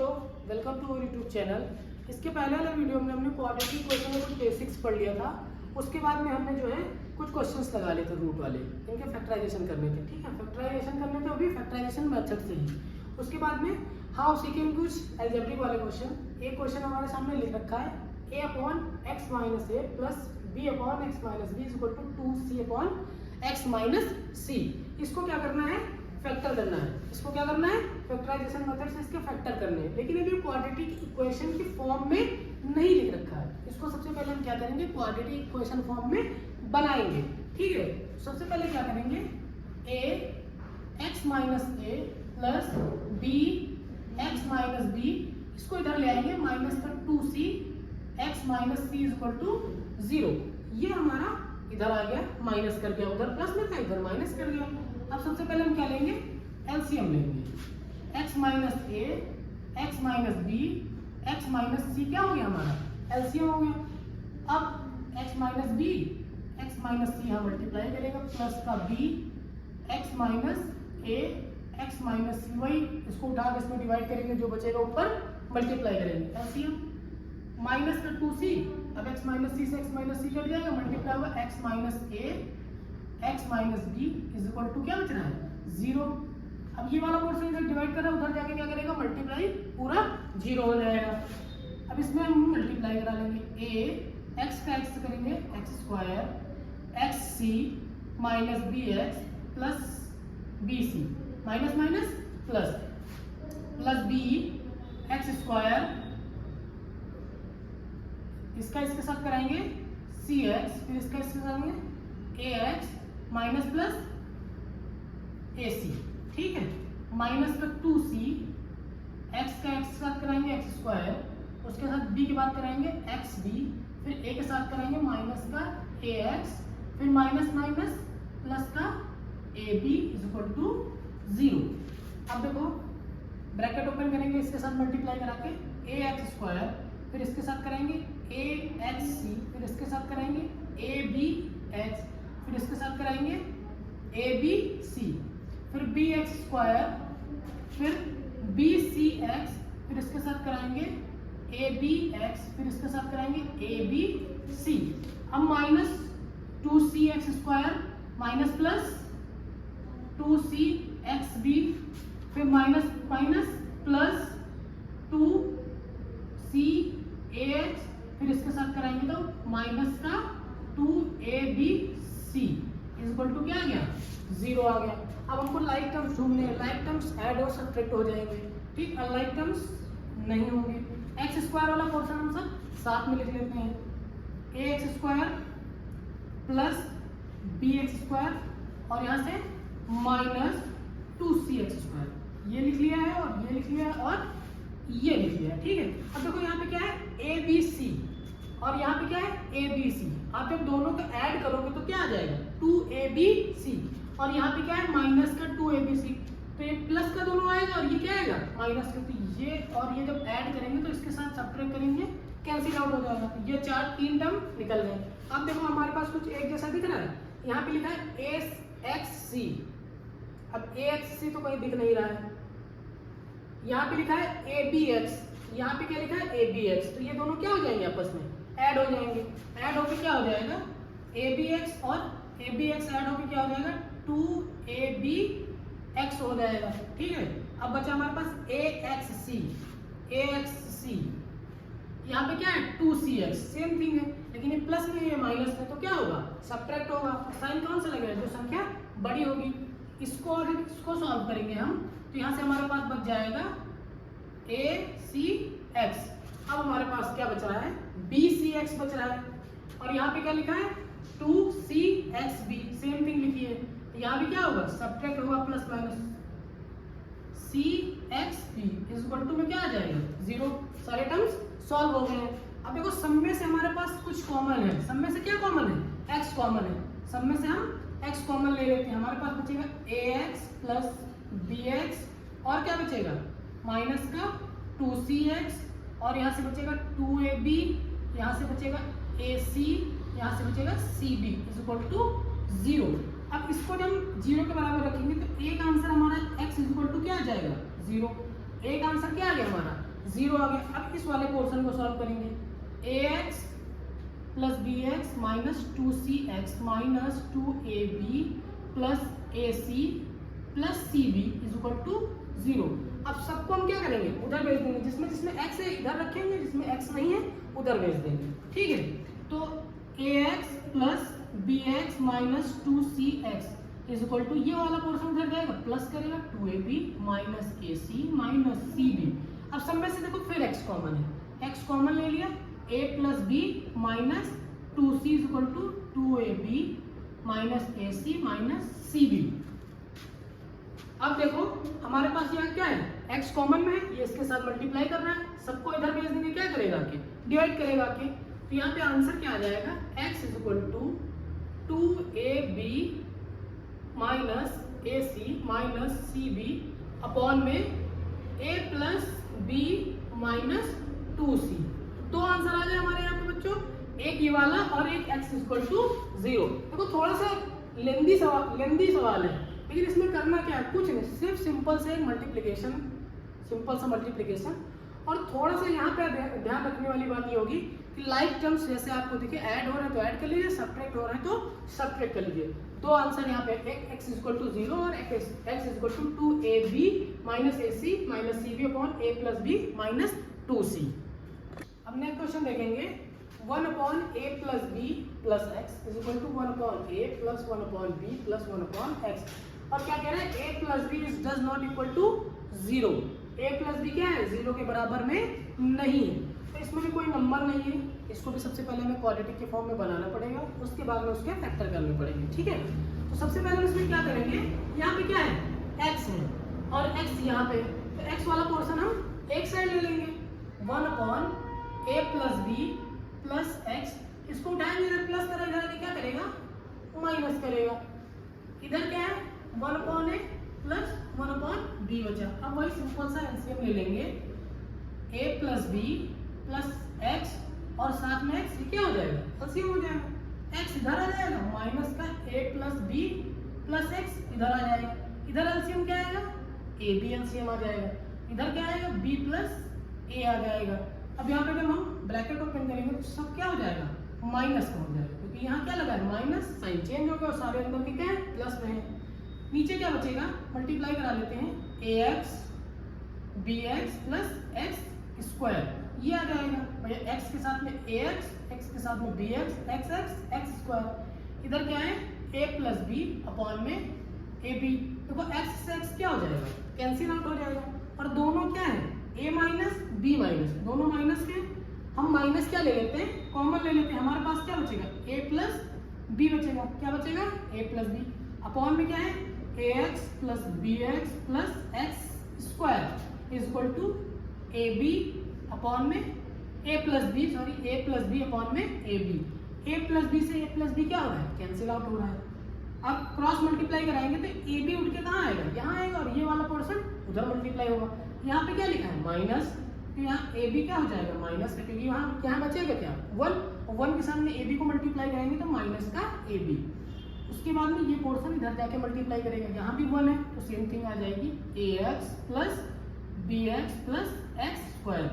बच्चों, welcome to our YouTube channel. इसके पहले वाले वीडियो में हमने क्वाड्रेटिक इक्वेशन में कुछ बेसिक्स पढ़ लिया था। उसके बाद में हमने जो है कुछ क्वेश्चंस लगा लिए थे रूट वाले, इनके फैक्टराइजेशन करने थे। ठीक है, फैक्टराइजेशन करने थे, वो भी फैक्टराइजेशन मेथड से ही। उसके बाद में हाउ सीकिंग कुछ एल्जेब्रिक वाले क्वेश्चन। एक क्वेश्चन हमारे सामने लिख रखा है a upon x minus a plus b upon x minus b is equal to 2c upon x minus c. इसको क्या करना है? फैक्टर करना है। इसको क्या करना है? फैक्टराइजेशन मेथड से इसके फैक्टर करने हैं। लेकिन अभी क्वाड्रेटिक इक्वेशन की फॉर्म में नहीं लिख रखा है। इसको सबसे पहले हम क्या करेंगे? क्वाड्रेटिक इक्वेशन फॉर्म में बनाएंगे। ठीक है, सबसे पहले क्या करेंगे? a x minus a plus b x minus b, इसको इधर ले आएंगे माइनस का 2c x minus c is equal to 0। ये हमारा इधर आ गया, माइनस कर गया, उधर प्लस में था, इधर माइनस कर गया। अब सबसे पहले हम क्या लेंगे? एलसीएम लेंगे। x minus a x minus b x minus c क्या हो गया हमारा? एलसीएम हो गया। अब x minus b x minus c यहाँ मल्टीप्लाई करेगा प्लस का b x minus a x minus c, वही इसको उठा के इसमें डिवाइड करेंगे, जो बचेगा ऊपर मल्टीप्लाई करेंगे। एलसीएम माइनस का 2c, अब x माइनस सी से x माइनस सी कट जाएगा, मल्टीप्लाई होगा x minus a x minus b is equal to क्या बच रहा है? 0। अब ये वाला पोर्शन इधर डिवाइड कर रहा है, उधर जाके क्या करेगा? मल्टीप्लाई पूरा 0 हो जाएगा। अब इसमें हम मल्टीप्लाई करा लेंगे। a एक्स का एक्स करेंगे x square x c minus b x plus b c, minus minus plus plus b x square, इसका इसके साथ कराएंगे सी एक्स, फिर इसका इसके साथ कराएंगे ए एक्स माइनस प्लस ए सी। ठीक है, माइनस का 2c एक्स का एक्स के साथ कराएंगे एक्स स्क्वायर, उसके साथ b की बात कराएंगे एक्स बी, फिर a के साथ कराएंगे माइनस का ए एक्स, फिर माइनस माइनस प्लस का a b is equal to 0। अब देखो ब्रैकेट ओपन करेंगे, इसके साथ मल्टीप्लाई करा के ए एक्स स्क्वायर, फिर इसके साथ कराएंगे ए एक्स सी, फिर इसके साथ कराएंगे ए बी एक्स, फिर इसके साथ कराएंगे ए बी सी, फिर बी एक्स स्क्वायर, फिर बी सी एक्स, फिर इसके साथ कराएंगे ए बी एक्स, फिर इसके साथ कराएंगे ए बी सी। अब minus 2c x square minus plus 2c x b, फिर minus minus plus 2c a x, फिर इसके साथ कराएंगे तो माइनस का 2abc इज इक्वल टू क्या आ गया? 0 आ गया। अब हमको लाइक टर्म्स ढूंढने हैं। लाइक टर्म्स ऐड और सब्ट्रैक्ट हो जाएंगे, ठीक, अनलाइक टर्म्स नहीं होंगे। एक्स स्क्वायर वाला पोर्शन हम सब साथ में लिख लेते हैं। A x square plus b x square और यहाँ से माइनस 2c एक्स स्क्वायर, ये लिख लिया है और ये लिख लिया है और ये लिख लिया है। ठीक है, अब देखो यहाँ पे क्या है? ए बी सी और यहाँ पे क्या है? A b c. आप जब दोनों को ऐड करोगे तो क्या आ जाएगा? 2abc, और यहाँ पे क्या है? माइनस का 2abc, तो ये प्लस का दोनों आएगा और ये क्या आएगा? माइनस का। तो ये और ये जब ऐड करेंगे तो इसके साथ सब्ट्रैक्ट करेंगे, कैंसिल आउट हो जाएगा। ये 3 टर्म निकल गए। अब देखो हमारे पास कुछ एक जैसा दिख रहा है, यहाँ पे लिखा है ए एक्स सी। अब ए एक्स सी तो कहीं दिख नहीं रहा है। यहाँ पे लिखा है ए बी एक्स, यहाँ पे क्या लिखा है? A b x. तो ये दोनों क्या हो जाएंगे? आपस में ऐड हो जाएंगे। ऐड होकर क्या हो जाएगा? ए बी एक्स और ए बी एक्स ऐड होकर क्या हो जाएगा? 2abx हो जाएगा। ठीक है, अब बचा हमारे पास ए एक्स सी। ए एक्स सी यहाँ पे क्या है? 2cx, सेम थिंग है, लेकिन ये प्लस में है माइनस में, तो क्या होगा? सब्ट्रैक्ट होगा। साइन कौन सा लगेगा? जो संख्या बड़ी होगी। इसको और इसको सॉल्व करेंगे हम, तो यहाँ से हमारे पास बच जाएगा ए सी एक्स। अब हमारे पास क्या बच रहा है? बी सी एक्स बच रहा है, और यहाँ पे क्या लिखा है? 2c x B, same thing लिखी है। यहाँ भी क्या होगा? सब्ट्रैक्ट होगा, plus minus c x b is equal to में क्या आ जाएगा? 0। सारे टर्म्स सॉल्व हो गए हैं। अब देखो सब में से हमारे पास कुछ कॉमन है। सब में से क्या कॉमन है? x कॉमन है। सब में से हम x कॉमन ले लेते हैं। हमारे पास बचेगा ax प्लस bx, और क्या बचेगा? माइनस का 2cx, और यहाँ से बचेगा 2ab, यहाँ से बचेगा ac, यहाँ से बचेगा cb इज इक्वल टू 0। अब इसको जब हम 0 के बराबर रखेंगे तो एक आंसर हमारा x इज इक्वल टू क्या आ जाएगा? 0। एक आंसर क्या आ गया हमारा? 0 आ गया। अब इस वाले पोर्शन को सॉल्व करेंगे। ax plus bx minus 2cx minus 2ab plus ac plus cb is equal to 0। अब सबको हम क्या करेंगे, उधर भेज देंगे। जिसमें जिसमें x है इधर रखेंगे, जिसमें x नहीं है उधर भेज देंगे। ठीक है, तो ax plus bx minus 2cx is equal to ये वाला पोर्शन उधर जाएगा, प्लस करेगा 2ab minus ac minus cb। अब सब में से देखो फिर x कॉमन है, x कॉमन ले लिया, a plus b minus 2c is equal to 2ab minus ac minus cb। अब देखो हमारे पास यहाँ क्या है, x कॉमन में है, ये इसके साथ मल्टीप्लाई कर रहा है, सबको इधर भेज देंगे, क्या करेगा कि डिवाइड करेगा कि, तो यहाँ पे आंसर क्या आ जाएगा, x is equal to 2ab minus ac minus cb upon में a plus b minus 2c। दो आंसर आ जाए हमारे यहाँ पे बच्चों, एक ये वाला और एक x इक्वल टू 0। देखो थोड़ा सा लेंदी सवाल है, लेकिन इसमें करना क्या है, कुछ नहीं, सिर्फ सिंपल से मल्टीप्लिकेशन, सिंपल सा मल्टीप्लिकेशन। और थोड़ा सा यहाँ पे ध्यान रखने वाली बात ये होगी कि लाइक टर्म्स जैसे आपको दिखे, ऐड हो रहे हैं तो ऐड कर लीजिए, सब्ट्रैक्ट हो रहे हैं तो सब्ट्रैक्ट कर लीजिए। दो आंसर यहाँ पे, एक x इक्वल टू 0 और x equal to 2ab minus ac minus cb upon a plus b minus 2c। अब नेक्स्ट क्वेश्चन देखेंगे, 1 upon a plus b plus x is equal to 1 upon a plus 1 upon b plus 1 upon x। और क्या कह रहे हैं, a plus b is does not equal to 0। a plus b क्या है, 0 के बराबर में नहीं है, तो इसमें भी कोई नंबर नहीं है। इसको भी सबसे पहले हमें क्वाड्रेटिक के फॉर्म में बनाना पड़ेगा, उसके बाद में उसके फैक्टर करने पड़ेंगे। ठीक है, तो सबसे पहले इसमें क्या करेंगे, यहाँ पे क्या है, x है और x यहाँ पे, तो x वाला पोर्शन हम एक साइड ले लेंगे, 1 upon a plus b plus x। इसको उठाएंगे, इधर प्लस करेगा, इधर क्या करेगा, माइनस करेगा। इधर क्या है, 1 upon a plus 1 upon b बचा। अब वही सिंपल सा एलसीएम ले लेंगे, a plus b plus x और साथ में x, क्या हो जाएगा, एलसीएम हो जाएगा। x इधर आ जाएगा, माइनस का a plus b plus x इधर आ जाएगा, इधर एलसीएम क्या आएगा, a b एलसीएम आ जाएगा, इधर क्या आएगा, b प्लस a आ जाएगा। अब यहाँ पे जब हम ब्रैकेट ओपन करेंगे तो सब क्या हो जाएगा, माइनस का हो जाएगा, क्योंकि यहाँ क्या लगा है, माइनस साइन चेंज हो गया और सारे अंदर के क्या है, प्लस में है। नीचे क्या बचेगा, मल्टीप्लाई करा लेते हैं, ax bx plus x square, ये आ जाएगा भैया, x के साथ में ax, x के साथ में bx, x स्क्वायर। इधर क्या है, a प्लस b अपॉन में ab। देखो x से x क्या हो जाएगा, कैंसिल आउट हो जाएगा, और दोनों क्या है, a माइनस b माइनस, दोनों माइनस के, हम माइनस क्या ले लेते हैं, कॉमन ले लेते हैं, हमारे पास क्या बचेगा, a प्लस b बचेगा, क्या बचेगा, a प्लस b अपॉन में क्या है, ax plus bx plus x square is equal to ab upon में a plus b, sorry a plus b upon में ab। a प्लस b से a प्लस b क्या हो रहा है, कैंसिल आउट हो रहा है। अब क्रॉस मल्टीप्लाई कराएंगे तो ab उठ के कहाँ आएगा, यहाँ आएगा, और ये वाला पोर्शन उधर मल्टीप्लाई होगा। यहाँ पे क्या लिखा है, माइनस, तो यहाँ ab क्या हो जाएगा, माइनस का, क्योंकि यहाँ क्या बचेगा, क्या 1, और 1 के सामने ab को मल्टीप्लाई करेंगे तो माइनस का ab। उसके बाद में ये पोर्शन इधर जाके मल्टीप्लाई करेगा, यहाँ भी 1 है तो सेम थिंग आ जाएगी, ax plus bx plus x square.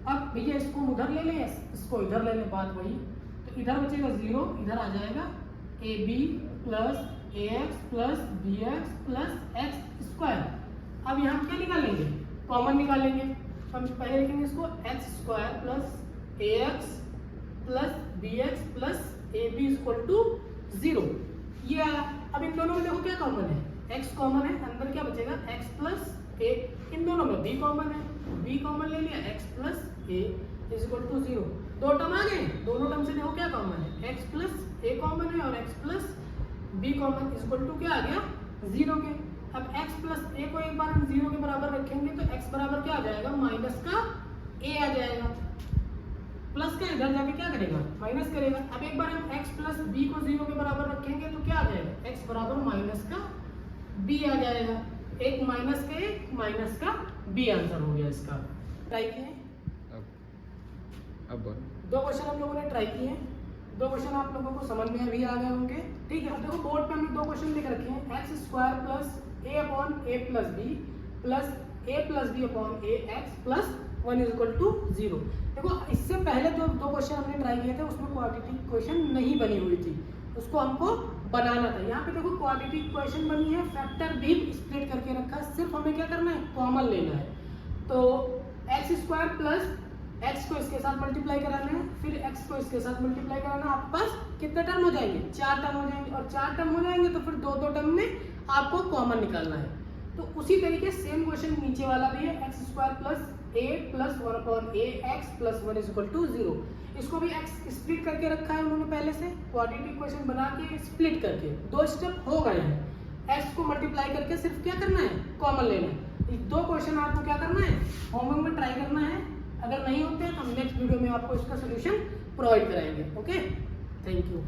अब भैया इसको उधर ले लें, इसको इधर ले लें, बात वही, तो इधर बचेगा 0, इधर आ जाएगा ab plus ax plus bx plus x square. अब यहाँ क्या निकालेंगे, कॉमन निकालेंगे, तो हम पहले लिखेंगे इसको x square plus ax plus bx plus ab equal to 0, ये आया। अब इन दोनों में देखो क्या कॉमन है, x कॉमन है, अंदर क्या बचेगा, x प्लस a, इन दोनों में b कॉमन है, b कॉमन ले लिया, x plus a is equal to 0। दो टर्म आ गए, दोनों टर्म से देखो क्या कॉमन है, x प्लस a कॉमन है और x plus b common is equal to क्या आ गया, 0 के। अब x प्लस a को एक बार हम 0 के बराबर रखेंगे तो x बराबर क्या आ जाएगा, माइनस का a आ जाएगा, प्लस का इधर जाके क्या करेगा, माइनस करेगा। अब एक बार हम x प्लस b को 0 के बराबर रखेंगे तो क्या आ जाएगा, x बराबर माइनस का b आ जाएगा, एक माइनस का एक माइनस का b आंसर हो गया इसका। ट्राई किए, अब दो क्वेश्चन हम लोगों ने ट्राई किए, दो क्वेश्चन आप लोगों को समझ में भी आ गए होंगे। ठीक है, अब देखो बोर्ड पे हमने दो क्वेश्चन लिख रखे हैं, x square plus a upon a plus b plus a plus b upon a x plus 1 is equal to 0। देखो इससे पहले जो दो क्वेश्चन हमने ट्राई किए थे उसमें क्वाड्रेटिक इक्वेशन नहीं बनी हुई थी, उसको हमको बनाना था। यहाँ पे देखो क्वाड्रेटिक इक्वेशन बनी है, फैक्टर भी स्प्लिट करके रखा है, सिर्फ हमें क्या करना है, कॉमन लेना है। तो एक्स स्क्वायर प्लस एक्स को इसके साथ मल्टीप्लाई कराना है, फिर एक्स को इसके साथ मल्टीप्लाई कराना है, आपके पास कितने टर्म हो जाएंगे, 4 टर्म हो जाएंगे, और 4 टर्म हो जाएंगे तो फिर दो टर्म में आपको कॉमन निकालना है। तो उसी तरीके सेम क्वेश्चन नीचे वाला भी है, x square plus a plus 1/a x plus 1 is equal to 0। इसको भी एक्स स्प्लिट करके रखा है उन्होंने पहले से, क्वाड्रेटिक इक्वेशन बना के स्प्लिट करके 2 स्टेप हो गए हैं। एक्स को मल्टीप्लाई करके सिर्फ क्या करना है, कॉमन लेना है। 2 क्वेश्चन आपको क्या करना है, होमवर्क में ट्राई करना है। अगर नहीं होते हैं तो हम नेक्स्ट वीडियो में आपको इसका सोल्यूशन प्रोवाइड कराएंगे। Okay, thank you.